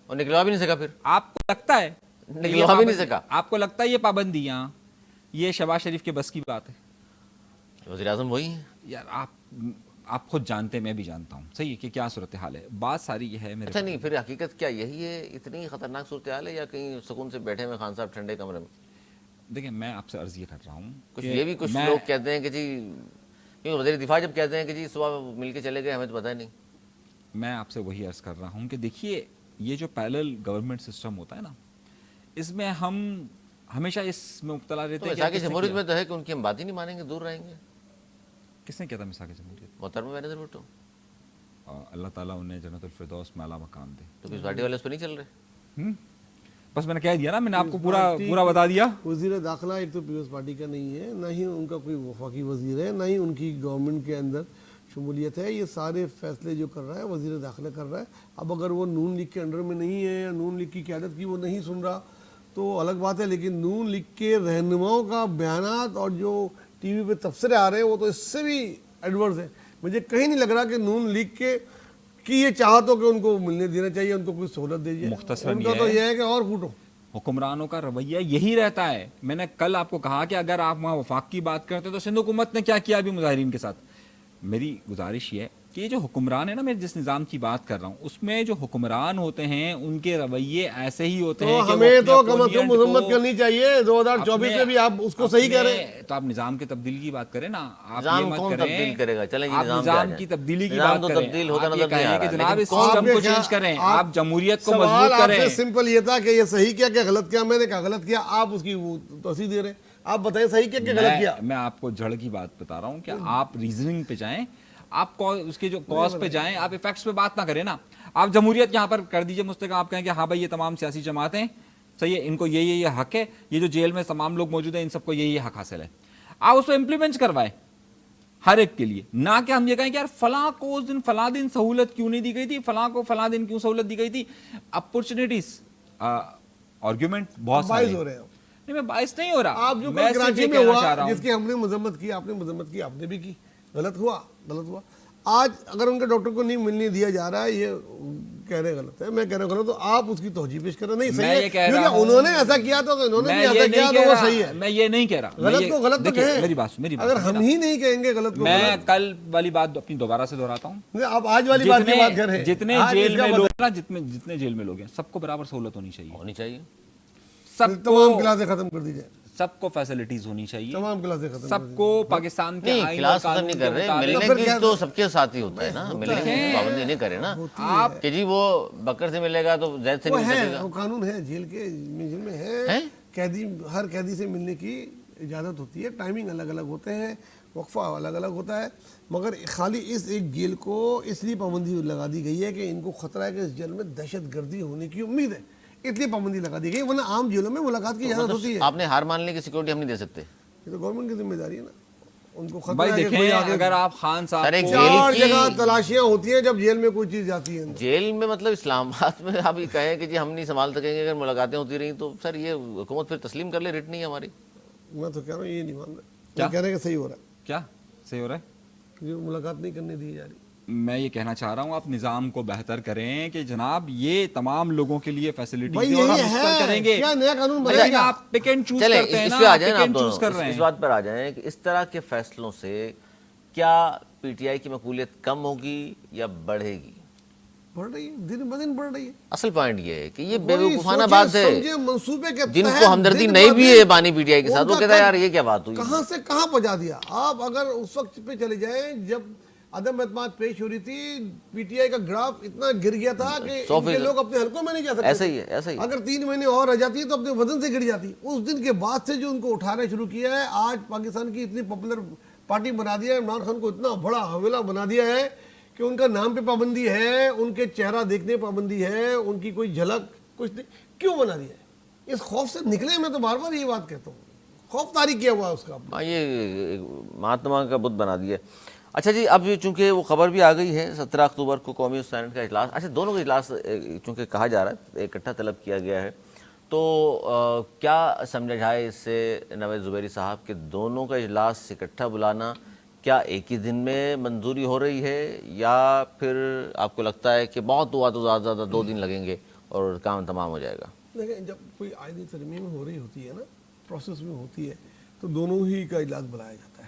اور نکلوا بھی نہیں سکا. پھر آپ کو لگتا ہے نکلوا بھی نہیں سکا؟ آپ کو لگتا ہے یہ پابندیاں یہ شہباز شریف کے بس کی بات ہے؟ وزیر اعظم وہی ہیں یار. آپ خود جانتے ہیں، میں بھی جانتا ہوں، صحیح ہے کہ کیا صورتحال ہے. بات ساری یہ ہے میرے اچھا نہیں، پھر حقیقت کیا یہی ہے؟ اتنی خطرناک صورتحال ہے یا کہیں سکون سے بیٹھے ہوئے خان صاحب ٹھنڈے کمرے میں؟ دیکھیں میں آپ سے عرض یہ کر رہا ہوں کچھ یہ بھی کچھ لوگ کہتے ہیں کہ جی، کیونکہ وزیر دفاع جب کہتے ہیں کہ جی صبح مل کے چلے گئے ہمیں تو پتہ ہی نہیں. میں آپ سے وہی عرض کر رہا ہوں کہ دیکھیے یہ جو پیرلل گورنمنٹ سسٹم ہوتا ہے نا، اس میں ہم ہمیشہ اس میں مبتلا رہتے تو ہیں مساق کس نے جمہوریت کیا؟ میں تو ہے کہ ان کی ہم بات ہی نہیں مانیں گے، دور رہیں گے. کس نے کیا تھا مساق جمہوریت؟ محترمہ بینظیر بھٹو. اللہ تعالیٰ انہیں جنت الفردوس میں اعلیٰ مقام دے. تو پیس پارٹی والے اس پہ نہیں چل رہے؟ بس میں نے کہہ دیا نا، میں نے آپ کو پورا بتا دیا. وزیر داخلہ ایک تو پیپلز پارٹی کا نہیں ہے، نہ ہی ان کا کوئی وفاقی وزیر ہے، نہ ہی ان کی گورنمنٹ کے اندر شمولیت ہے. یہ سارے فیصلے جو کر رہا ہے وزیر داخلہ کر رہا ہے. اب اگر وہ نون لیگ کے انڈر میں نہیں ہے یا نون لیگ کی قیادت کی وہ نہیں سن رہا تو الگ بات ہے، لیکن نون لیگ کے رہنماؤں کا بیانات اور جو ٹی وی پہ تبصرے آ رہے ہیں وہ تو اس سے بھی ایڈورس ہیں. مجھے کہیں نہیں لگ رہا کہ نون لیگ کی یہ چاہت ہو کہ ان کو ملنے دینا چاہیے، ان کو کوئی سہولت دیجیے. مختصراً ان کا تو یہ ہے کہ اور کوٹو. حکمرانوں کا رویہ یہی رہتا ہے. میں نے کل آپ کو کہا کہ اگر آپ وہاں وفاق کی بات کرتے تو سندھ حکومت نے کیا کیا ابھی مظاہرین کے ساتھ. میری گزارش یہ ہے کہ یہ جو حکمران ہے نا، میں جس نظام کی بات کر رہا ہوں اس میں جو حکمران ہوتے ہیں ان کے رویے ایسے ہی ہوتے ہیں کہ ہمیں تو کم از کم مذمت کرنی چاہیے. 2024 میں بھی آپ اس کو صحیح کہہ رہے ہیں. تو آپ نظام کی تبدیلی کی بات کریں نا، آپ یہ نظام مت کون کریں تبدیل کرے گا؟ چلیں جی آپ نظام کی تبدیلی کی بات کریں. تبدیل ہوتا آپ یہ نظر نہیں آ کہیں کہ رہا، جناب لیکن اس سسٹم کو چینج کریں، آپ جمہوریت کو مضبوط سوال کریں. آپ سے سمپل یہ تھا کہ یہ صحیح کیا کہ غلط کیا. میں نے کہا غلط کیا، آپ اس کی وہ توضیح دے رہے ہیں. آپ بتائیں صحیح کیا کہ غلط کیا. میں آپ کو جڑ کی بات بتا رہا ہوں کہ آپ ریزننگ پہ جائیں، آپ اس کے جو کاز پہ جائیں، آپ ایفیکٹس پہ بات نہ کریں نا. آپ جمہوریت یہاں پر کر دیجئے مستقل، آپ کہیں کہ ہاں بھائی یہ تمام سیاسی جماعتیں صحیح ہے، ان کو یہ حق ہے، یہ جو جیل میں تمام لوگ موجود ہیں ان سب کو یہ حق حاصل ہے. آپ اس کو امپلیمنٹ کروائیں ہر ایک کے لیے، نہ کہ ہم یہ کہیں کہ یار فلاں کو اس دن فلاں دن سہولت کیوں نہیں دی گئی تھی، فلاں کو فلاں دن کیوں سہولت دی گئی تھی. اپرچونیٹیز آرگیومنٹ بہت سارے باعث ہو رہے ہیں. نہیں میں باعث نہیں ہو رہا، آپ جو میں صرف کراچی یہ میں کہنا چاہ رہا ہوا ہوں. جس کی ہم نے مذمت کی، آپ نے مذمت کی، آپ نے بھی کی، غلط ہوا. آج اگر ان کے ڈاکٹر کو نہیں ملنے دیا جا رہا ہے، یہ کہہ رہے غلط ہے، میں کہہ رہا غلط، تو آپ اس کی توجیہ پیش کریں. نہیں صحیح ہے کیونکہ انہوں نے ایسا کیا تو انہوں نے بھی ایسا کیا تو وہ صحیح ہے. میں یہ نہیں کہہ رہا، غلط کو غلط تو کہیں. میری بات اگر ہم ہی نہیں کہیں گے غلط کو میں کل والی بات اپنی دوبارہ سے دہراتا ہوں. آپ آج والی بات کی بات کر رہے ہیں. جتنے جیل میں لوگ نا، جتنے جیل میں لوگ ہیں سب کو برابر سہولت ہونی چاہیے. سب تمام کلاسیں ختم کر دی جائیں، سب کو فیسلٹیز ہونی چاہیے، تمام کلاسیں ختم. سب کو پاکستان کے آئین کلاس ختم نہیں کر رہے، ملنے کی تو سب کے ساتھ ہی ہوتا ہے نا، ملنے کی پابندی نہیں کرے نا آپ کہ جی وہ بکر سے ملے گا تو زید سے نہیں مل سکے گا. وہ قانون ہے جیل میں ہے، قیدی ہر قیدی سے ملنے کی اجازت ہوتی ہے. ٹائمنگ الگ الگ ہوتے ہیں، وقفہ الگ الگ ہوتا ہے. مگر خالی اس ایک جیل کو اس لیے پابندی لگا دی گئی ہے کہ ان کو خطرہ ہے کہ اس جیل میں دہشت گردی ہونے کی امید ہے، اس لیے پابندی لگا دی گئی. ورنہ عام جیلوں میں ملاقات کی اجازت ہوتی ہے. آپ نے ہار مان لی کہ سیکورٹی ہم نہیں دے سکتے. یہ تو گورنمنٹ کی ذمہ داری ہے نا. ان کو خطرہ بھائی ہے کہ دیکھیں اگر آپ خان صاحب کو چار جگہ تلاشیاں ہوتی ہیں جب جیل میں کوئی چیز جاتی ہے. جیل میں مطلب اسلام آباد میں آپ یہ کہیں کہ جی ہم نہیں سنبھال سکیں گے اگر ملاقاتیں ہوتی رہیں تو سر یہ حکومت پھر تسلیم کر لے، رٹ نہیں ہے ہماری. میں تو کہہ رہا ہوں یہ نہیں مان رہا، کہہ رہے ہیں کہ صحیح ہو رہا ہے. کیا صحیح ہو رہا ہے؟ جو ملاقات نہیں کرنے دی جا رہی. میں یہ کہنا چاہ رہا ہوں آپ نظام کو بہتر کریں کہ جناب یہ تمام لوگوں کے لیے فیسلٹیز اور ہم اس پر کریں گے. کیا نیا قانون بنے گا؟ آپ پک اینڈ چوز چلیں کرتے ہیں اس نا، پہ آ جائیں نا، پک آپ اینڈ چوز کر رہے دونوں ہیں. اس بات پر آ جائیں کہ اس طرح کے فیصلوں سے کیا پی ٹی آئی کی مقبولیت کم ہوگی یا بڑھے گی؟ بڑھ رہی ہے، دن بدن بڑھ رہی ہے. اصل پوائنٹ یہ ہے کہ یہ بے وقوفانہ بات ہے. منصوبے کے جن کو ہمدردی نہیں بھی ہے بانی پی ٹی آئی کے ساتھ، وہ کہتا ہے یار یہ کیا بات ہوئی. کہاں سے کہاں پہنچا دیا. آپ اگر اس وقت پہ چلے جائیں جب عدم اعتماد پیش ہو رہی تھی، پی ٹی آئی کا گراف اتنا گر گیا تھا کہ ان کے لوگ اپنے حلقوں میں نہیں جا سکتے. ایسا ہی ہے، ایسا ہی. اگر 3 مہینے اور رہ جاتی تو اپنے وزن سے گر جاتی. اس دن کے بعد سے جو ان کو اٹھانا شروع کیا ہے، آج پاکستان کی اتنی پاپولر پارٹی بنا دیا ہے، عمران خان کو اتنا بڑا حویلہ بنا دیا ہے کہ ان کا نام پہ پابندی ہے، ان کے چہرہ دیکھنے پابندی ہے، ان کی کوئی جھلک کچھ نہیں. کیوں بنا دیا ہے؟ اس خوف سے نکلے. میں تو بار بار یہ بات کہتا ہوں، خوف طاری کیا ہوا اس کا. یہ مہاتما کا بت بنا دیا. اچھا جی، اب چونکہ وہ خبر بھی آ گئی ہے 17 اکتوبر کو قومی سینٹ کا اجلاس. اچھا دونوں کا اجلاس چونکہ کہا جا رہا ہے اکٹھا طلب کیا گیا ہے، تو کیا سمجھا جائے اس سے نوید زبیری صاحب کہ دونوں کا اجلاس اکٹھا بلانا کیا ایک ہی دن میں منظوری ہو رہی ہے، یا پھر آپ کو لگتا ہے کہ بہت ہوا تو زیادہ زیادہ 2 دن لگیں گے اور کام تمام ہو جائے گا؟ دیکھیں جب کوئی آئینی ترمیم ہو رہی ہوتی ہے نا، پروسیس میں ہوتی ہے، تو دونوں ہی کا اجلاس بلایا جاتا ہے.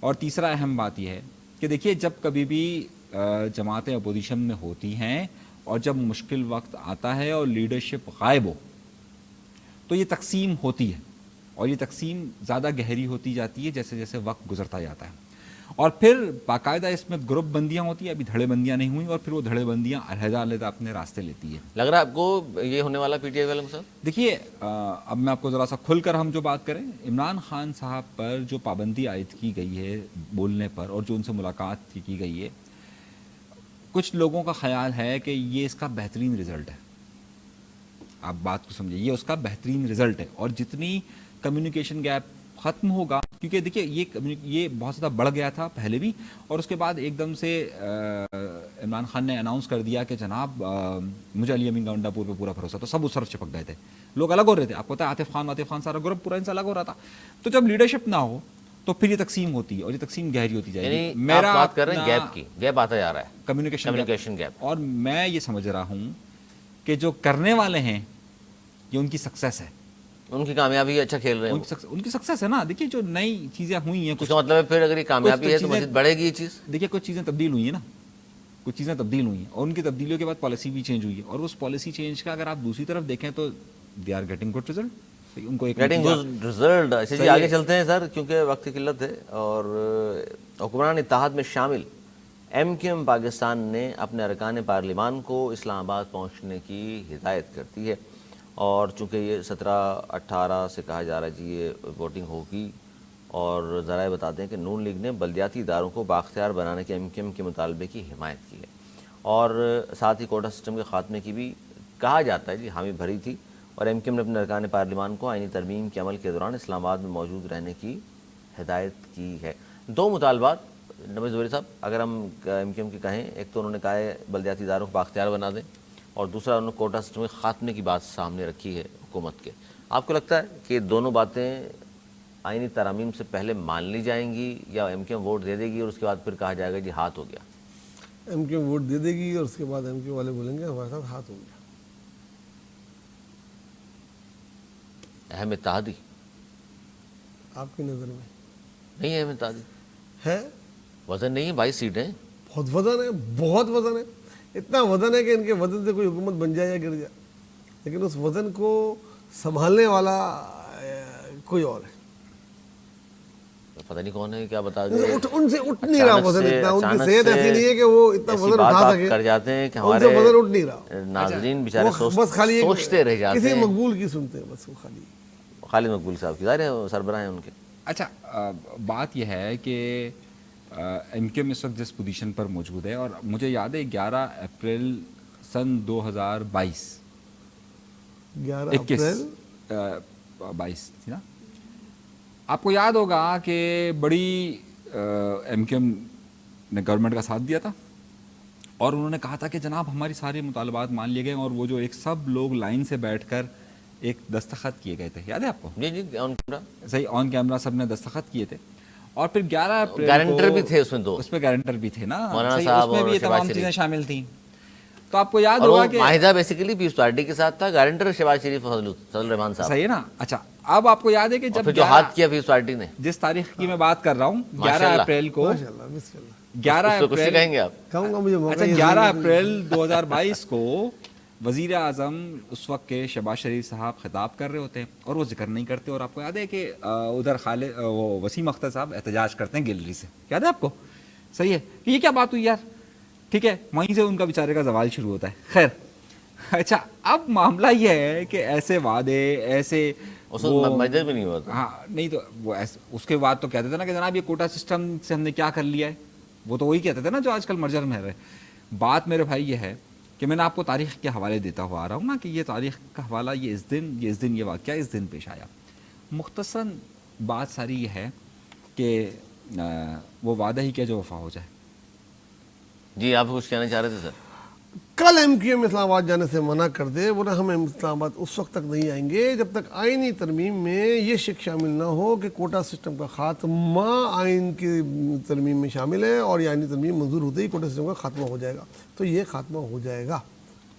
اور تیسرا اہم بات یہ ہے کہ دیکھیے جب کبھی بھی جماعتیں اپوزیشن میں ہوتی ہیں اور جب مشکل وقت آتا ہے اور لیڈرشپ غائب ہو تو یہ تقسیم ہوتی ہے اور یہ تقسیم زیادہ گہری ہوتی جاتی ہے جیسے جیسے وقت گزرتا جاتا ہے اور پھر باقاعدہ اس میں گروپ بندیاں ہوتی ہیں. ابھی دھڑے بندیاں نہیں ہوئیں اور پھر وہ دھڑے بندیاں علیحدہ علیحدہ اپنے راستے لیتی ہے. لگ رہا ہے آپ کو یہ ہونے والا پی ٹی آئی والوں کے ساتھ؟ دیکھیے اب میں آپ کو ذرا سا کھل کر ہم جو بات کریں, عمران خان صاحب پر جو پابندی عائد کی گئی ہے بولنے پر اور جو ان سے ملاقات کی گئی ہے, کچھ لوگوں کا خیال ہے کہ یہ اس کا بہترین رزلٹ ہے. آپ بات کو سمجھیں, یہ اس کا بہترین رزلٹ ہے اور جتنی کمیونیکیشن گیپ ختم ہوگا, کیونکہ دیکھیے یہ بہت زیادہ بڑھ گیا تھا پہلے بھی, اور اس کے بعد ایک دم سے عمران خان نے اناؤنس کر دیا کہ جناب مجھے علی امین گونڈا پور پہ پورا بھروسہ, تو سب اس طرف چپک گئے تھے, لوگ الگ ہو رہے تھے. آپ کو پتا ہے عاطف خان سارا گروپ پورا ان سے الگ ہو رہا تھا. تو جب لیڈرشپ نہ ہو تو پھر یہ تقسیم ہوتی ہے اور یہ تقسیم گہری ہوتی جائے گی. میرا بات کر رہے ہیں گیپ کی, گیپ آتا جا رہا ہے, کمیونیکیشن گیپ. اور میں یہ سمجھ رہا ہوں کہ جو کرنے والے ہیں یہ ان کی سکسیس ہے, ان کی کامیابی اچھا کھیل رہے ہیں, ان کی سکسیس ہے نا. دیکھیے جو نئی چیزیں ہوئی ہیں, اس کا مطلب ہے پھر اگر یہ کامیابی ہے تو مزید بڑھے گی یہ چیز. دیکھیے کچھ چیزیں تبدیل ہوئی ہیں نا, کچھ چیزیں تبدیل ہوئی ہیں اور ان کی تبدیلیوں کے بعد پالیسی بھی چینج ہوئی ہے, اور اس پالیسی چینج کا اگر آپ دوسری طرف دیکھیں تو they are getting good result. ان کو ایک رزلٹ. اچھا جی آگے چلتے ہیں سر, کیونکہ وقت کی قلت ہے. اور حکمران اتحاد میں شامل ایم کیو ایم پاکستان نے اپنے ارکان پارلیمان کو اسلام آباد پہنچنے کی ہدایت کر دی ہے, اور چونکہ یہ 17-18 سے کہا جا رہا ہے جی یہ ووٹنگ ہوگی. اور ذرائع بتا دیں کہ نون لیگ نے بلدیاتی اداروں کو بااختیار بنانے کے ایم کیو ایم کے مطالبے کی حمایت کی ہے, اور ساتھ ہی کوٹا سسٹم کے خاتمے کی بھی کہا جاتا ہے جی حامی بھری تھی. اور ایم کیو ایم نے اپنے ارکان پارلیمان کو آئینی ترمیم کے عمل کے دوران اسلام آباد میں موجود رہنے کی ہدایت کی ہے. دو مطالبات نواز زہری صاحب, اگر ہم ایم کیو ایم کے کہیں, ایک تو انہوں نے کہا ہے بلدیاتی اداروں کو بااختیار بنا دیں, اور دوسرا انہوں نے کوٹا سسٹم کے خاتمے کی بات سامنے رکھی ہے حکومت کے. آپ کو لگتا ہے کہ دونوں باتیں آئینی ترامیم سے پہلے مان لی جائیں گی, یا ایم کیو ایم ووٹ دے دے گی اور اس کے بعد پھر کہا جائے گا جی ہاتھ ہو گیا؟ ایم کیو ایم ووٹ دے دے گی اور اس کے بعد ایم کیو والے بولیں گے ہمارے ساتھ ہاتھ ہو گیا. اہم اتحادی آپ کی نظر میں نہیں ہے, اہم اتحادی ہے, وزن نہیں ہے, 22 سیٹیں. بہت وزن ہے, بہت وزن ہے. اتنا وزن ہے کہ ان کے وزن سے کوئی حکومت بن جائے یا گر جائے, لیکن اس وزن کو سنبھالنے والا کوئی اور ہے. پتہ نہیں کون ہے, کیا بتا دیں. ان سے اٹھ نہیں رہا وزن اتنا, ان کی صحت ایسی نہیں ہے کہ وہ اتنا وزن اٹھا سکے. کر جاتے ہیں کہ ان سے ہمارے وزن اٹھ نہیں رہا. ناظرین بیچارے بس خالی سوچتے رہ جاتے کسی ہیں. مقبول کی سنتے ہیں بس, وہ خالد مقبول صاحب کی ظاہر ہے سربراہ ہیں ان کے. اچھا بات یہ ہے کہ ایم کیو ایم اس وقت جس پوزیشن پر موجود ہے, اور مجھے یاد ہے 11 اپریل سن 2022 تھی نا, آپ کو یاد ہوگا کہ بڑی ایم کیو ایم نے گورنمنٹ کا ساتھ دیا تھا اور انہوں نے کہا تھا کہ جناب ہماری سارے مطالبات مان لیے گئے, اور وہ جو ایک سب لوگ لائن سے بیٹھ کر ایک دستخط کیے گئے تھے, یاد ہے آپ کو؟ جی جی آن کیمرہ, صحیح, آن کیمرہ سب نے دستخط کیے تھے. اور پھر 11 اپریل گارنٹر بھی تھے اس میں, دو اس میں گارنٹر بھی تھے نا, مولانا صاحب, اس میں بھی یہ تمام چیزیں شامل تھیں. تو آپ کو یاد اور ہوگا وہ کہ معاہدہ بیسیکلی پیپلز پارٹی کے ساتھ تھا, گارنٹر شہباز شریف فضل الرحمان صاحب. صحیح ہے نا. اچھا اب آپ کو یاد ہے کہ جب جو ہاتھ کیا پیپلز پارٹی نے, جس تاریخ کی میں بات کر رہا ہوں 11 اپریل کو, 11 اپریل کہیں گے آپ, کہوں گا مجھے موقع. اچھا 11 اپریل 2022 کو وزیر اعظم اس وقت کے شہباز شریف صاحب خطاب کر رہے ہوتے ہیں اور وہ ذکر نہیں کرتے, اور آپ کو یاد ہے کہ ادھر وہ وسیم اختر صاحب احتجاج کرتے ہیں گیلری سے, یاد ہے آپ کو؟ صحیح ہے کہ یہ کیا بات ہوئی یار, ٹھیک ہے, وہیں سے ان کا بیچارے کا زوال شروع ہوتا ہے. خیر اچھا اب معاملہ یہ ہے کہ ایسے وعدے ایسے مجلس بھی نہیں ہوا تھا. ہاں نہیں تو وہ اس کے بعد تو کہتے تھے نا کہ جناب یہ کوٹا سسٹم سے ہم نے کیا کر لیا ہے, وہ تو وہی کہتے تھے نا جو آج کل مرجر میں رہے. بات میرے بھائی یہ ہے کہ میں نے آپ کو تاریخ کے حوالے دیتا ہوا آ رہا ہوں نا, کہ یہ تاریخ کا حوالہ یہ واقعہ اس دن پیش آیا. مختصراً بات ساری یہ ہے کہ وہ وعدہ ہی کیا جو وفا ہو جائے. جی آپ کچھ کہنا چاہ رہے تھے سر؟ کل ایم کیو ایم اسلام آباد جانے سے منع کر دے, ورنہ ہم اسلام آباد اس وقت تک نہیں آئیں گے جب تک آئینی ترمیم میں یہ شک شامل نہ ہو کہ کوٹا سسٹم کا خاتمہ آئین کی ترمیم میں شامل ہے, اور یہ آئینی ترمیم منظور ہوتے ہی کوٹا سسٹم کا خاتمہ ہو جائے گا. تو یہ خاتمہ ہو جائے گا,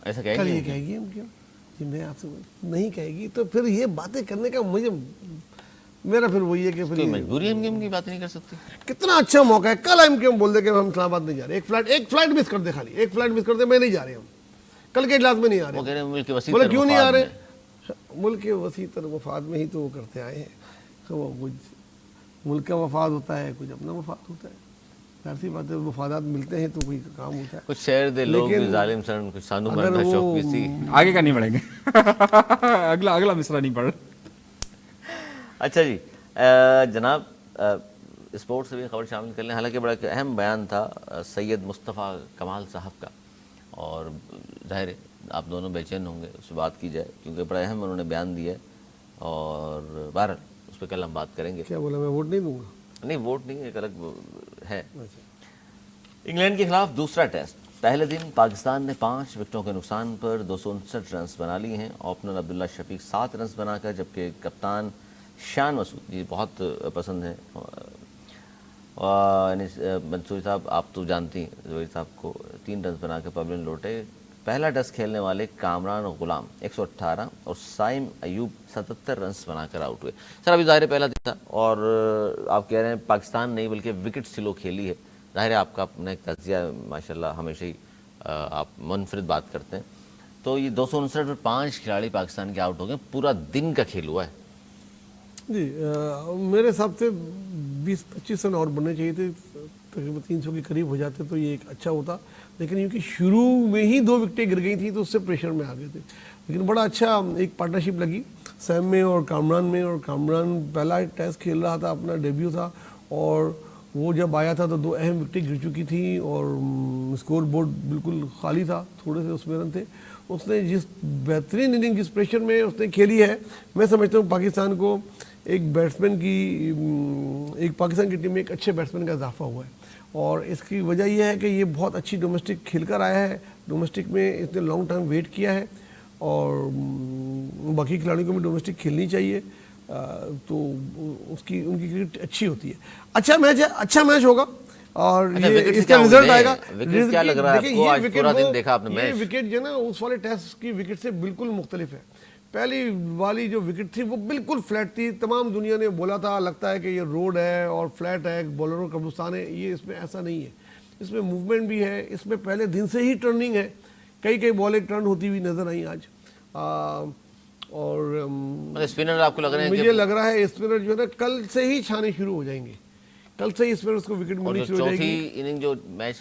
ایسا کل یہ کہے گی ایم کیو ایم. جی میں آپ سے نہیں کہے گی تو پھر یہ باتیں کرنے کا مجھے میرا پھر وہی ہے کہ پھر کوئی مجبوری ہم گیم کی بات نہیں کر سکتی. کتنا اچھا موقع ہے. کل ہم کیوں بول دے کہ ہم اسلام آباد نہیں جا رہے, ایک فلائٹ مس کر دے, خالی ایک فلائٹ مس کر دے, میں نہیں جا رہے, ہم کل کے اجلاس میں نہیں آ وہ کہہ رہے. رہے ہیں ملک کے وسیع بولے تر کیوں نہیں مفاد آ رہے؟ میں. ملک کے وسیع تر مفاد میں ہی تو وہ کرتے آئے ہیں. وہ کچھ ملک کا مفاد ہوتا ہے, کچھ اپنا مفاد ہوتا ہے. ظاہر سی بات ہے, مفادات ملتے ہیں تو کوئی کام ہوتا ہے. کچھ شہر دے لوگ بھی ظالم سن, کچھ سانو اگر مرنا شوق وہ بھی سی. آگے کا نہیں بڑھیں گے, اگلا مصرع نہیں پڑھ. اچھا جی جناب, اسپورٹ سے بھی خبر شامل کر لیں. حالانکہ بڑا اہم بیان تھا سید مصطفیٰ کمال صاحب کا, اور ظاہر ہے آپ دونوں بے چین ہوں گے اس پہ بات کی جائے, کیونکہ بڑا اہم انہوں نے بیان دیا ہے, اور بہرحال اس پہ کل ہم بات کریں گے. کیا بولا, میں ووٹ نہیں دوں گا؟ نہیں, ووٹ نہیں, ایک الگ ہے. انگلینڈ کے خلاف دوسرا ٹیسٹ. پہلے دن پاکستان نے 5 وکٹوں کے نقصان پر 259 رنز بنا لیے ہیں. اوپنر عبداللہ شفیق 7 رنز بنا کر, جبکہ کپتان شان مسعود, یہ بہت پسند ہے منصوری صاحب, آپ تو جانتی ہیں زبیر صاحب کو, 3 رنز بنا کے پویلین لوٹے. پہلا ٹیسٹ کھیلنے والے کامران غلام 118 اور سائم ایوب 77 رنز بنا کر آؤٹ ہوئے. سر ابھی ظاہر پہلا دن تھا, اور آپ کہہ رہے ہیں پاکستان نہیں بلکہ وکٹ سلو کھیلی ہے. ظاہر ہے آپ کا اپنا ایک تجزیہ ماشاءاللہ ہمیشہ ہی آپ منفرد بات کرتے ہیں. تو یہ 259 پر 5 کھلاڑی پاکستان کے آؤٹ ہو گئے, پورا دن کا کھیل ہوا ہے. جی میرے حساب سے 20-25 رن اور بننے چاہیے تھے, تقریباً 300 کے قریب ہو جاتے تو یہ ایک اچھا ہوتا. لیکن کیونکہ شروع میں ہی 2 وکٹیں گر گئی تھیں تو اس سے پریشر میں آ گئے تھے. لیکن بڑا اچھا ایک پارٹنرشپ لگی سیم میں اور کامران میں, اور کامران پہلا ٹیسٹ کھیل رہا تھا, اپنا ڈیبیو تھا, اور وہ جب آیا تھا تو 2 اہم وکٹیں گر چکی تھیں, اور اسکور بورڈ بالکل خالی تھا, تھوڑے سے اس میں رن تھے. اس نے جس بہترین اننگ جس پریشر میں اس نے کھیلی ہے, میں سمجھتا ہوں پاکستان کو ایک بیٹسمین کی, ایک پاکستان کی ٹیم میں ایک اچھے بیٹسمین کا اضافہ ہوا ہے. اور اس کی وجہ یہ ہے کہ یہ بہت اچھی ڈومیسٹک کھیل کر آیا ہے. ڈومیسٹک میں اس نے لانگ ٹائم ویٹ کیا ہے, اور باقی کھلاڑیوں کو بھی ڈومیسٹک کھیلنی چاہیے, تو ان کی کرکٹ اچھی ہوتی ہے. اچھا میچ ہے, اچھا میچ ہوگا, اور یہ اس کا رزلٹ آئے گا. وکٹ کیا لگ رہا ہے آپ کو؟ آج پورا دن دیکھا آپ نے میچ. یہ وکٹ جو نا اس والے ٹیسٹ کی وکٹ سے بالکل مختلف ہے. پہلی والی جو وکٹ تھی وہ بالکل فلیٹ تھی, تمام دنیا نے بولا تھا لگتا ہے کہ یہ روڈ ہے اور فلیٹ ہے, بولروں کا قبرستان ہے. یہ اس میں ایسا نہیں ہے, اس میں موومنٹ بھی ہے, اس میں پہلے دن سے ہی ٹرننگ ہے, کئی بالیں ٹرن ہوتی ہوئی نظر آئیں آج. اور اسپنر آپ کو لگ رہے ہیں مجھے لگ رہا ہے اسپنر جو ہے نا کل سے ہی چھانے شروع ہو جائیں گے, کل سے ہی اسپنرز کو وکٹ ملنی شروع ہو جائے گی. چوتھی اننگ جو میچ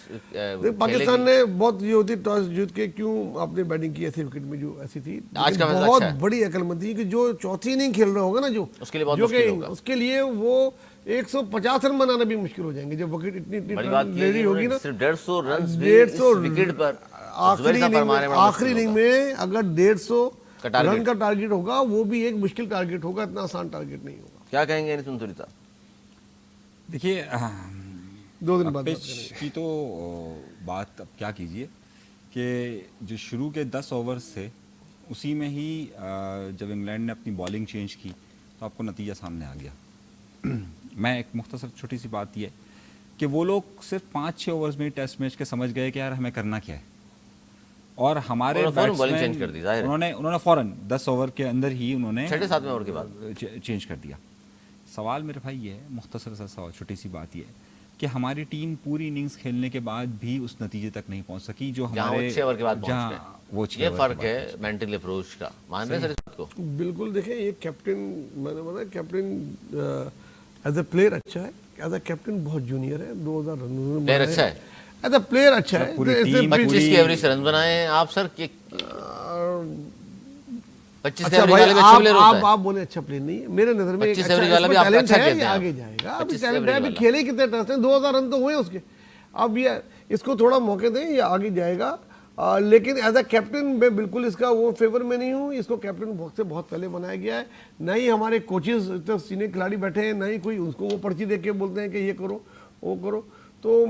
پاکستان نے بہت یہ ہوتی ٹاس جیت کے کیوں آپ نے بیٹنگ کی ایسی وکٹ میں جو ایسی تھی, آج کا فیصلہ بہت اچھا ہے. بڑی عقل مندی کہ جو چوتھی اننگ کھیل رہا ہوگا نا, جو اس کے لیے بہت مشکل ہوگا, اس کے لیے وہ 150 رن بنانا بھی مشکل ہو جائیں گے جب وکٹ اتنی لیری ہوگی نا. صرف 150 رنز 150 وکٹ پر آخری اننگ میں اگر 150 رن کا ٹارگیٹ ہوگا, وہ بھی ایک مشکل ٹارگیٹ ہوگا, اتنا آسان ٹارگیٹ نہیں ہوگا. کیا کہیں گے منصوری صاحب؟ دیکھیے 2 دن بعد پچ کی تو بات اب کیا کیجیے کہ جو شروع کے 10 اوورز تھے اسی میں ہی جب انگلینڈ نے اپنی بالنگ چینج کی تو آپ کو نتیجہ سامنے آ گیا. میں ایک مختصر چھوٹی سی بات یہ کہ وہ لوگ صرف 5-6 اوورز میں ٹیسٹ میچ کے سمجھ گئے کہ یار ہمیں کرنا کیا ہے, اور ہمارے انہوں نے فوراً 10 اوور کے اندر ہی انہوں نے 7 اوور کے بعد چینج کر دیا. سوال میرے بھائی یہ ہے, مختصر سا سوال, چھوٹی سی بات یہ ہے کہ ہماری ٹیم پوری اننگز کھیلنے کے بعد بھی اس نتیجے تک نہیں پہنچ سکی جو ہمارے 6 اوور کے بعد پہنچ گئے. یہ فرق ہے مینٹل اپروچ کا, مان رہے ہیں سر اس بات کو؟ بالکل. دیکھیں یہ کیپٹن, میں نے بولا کیپٹن ایز اے پلیئر اچھا ہے, ایز اے کیپٹن بہت جونیئر ہے, 2000 رن پلیئر اچھا ہے, ایز اے پلیئر اچھا ہے. 25 کی ایوریج رن بنائے ہیں آپ سر, 25 اچھا بھائی آپ بولے اچھا پلیئر نہیں ہے, میرے نظر میں ایک ٹیلنٹ ہے, یہ آگے جائے گا. ابھی ٹیلنٹ ہے, ابھی کھیلے کتنے ٹیسٹ ہیں, 2000 رن تو ہوئے اس کے, اب یہ اس کو تھوڑا موقع دیں, یہ آگے جائے گا. لیکن ایز اے کیپٹن میں بالکل اس کا وہ فیور میں نہیں ہوں. اس کو کیپٹن سے بہت پہلے بنایا گیا ہے, نہ ہی ہمارے کوچز اتنے سینئر کھلاڑی بیٹھے ہیں, نہ ہی کوئی اس کو وہ پرچی دے کے بولتے ہیں کہ یہ کرو وہ کرو. تو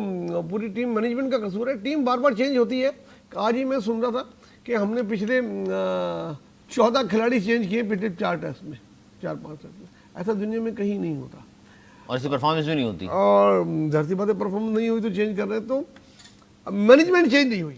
پوری ٹیم مینجمنٹ کا قصور ہے. ٹیم بار بار چینج ہوتی ہے. آج ہی میں سن رہا تھا کہ ہم نے پچھلے 14 کھلاڑی چینج کیے پچھلے 4 ٹیسٹ میں, 4-5 ٹیسٹ میں. ایسا دنیا میں کہیں نہیں ہوتا, اور اس کی پرفارمنس بھی نہیں ہوتی, اور ظاہر سی بات ہے پرفارمنس نہیں ہوئی تو چینج کر رہے. تو مینجمنٹ چینج نہیں ہوئی,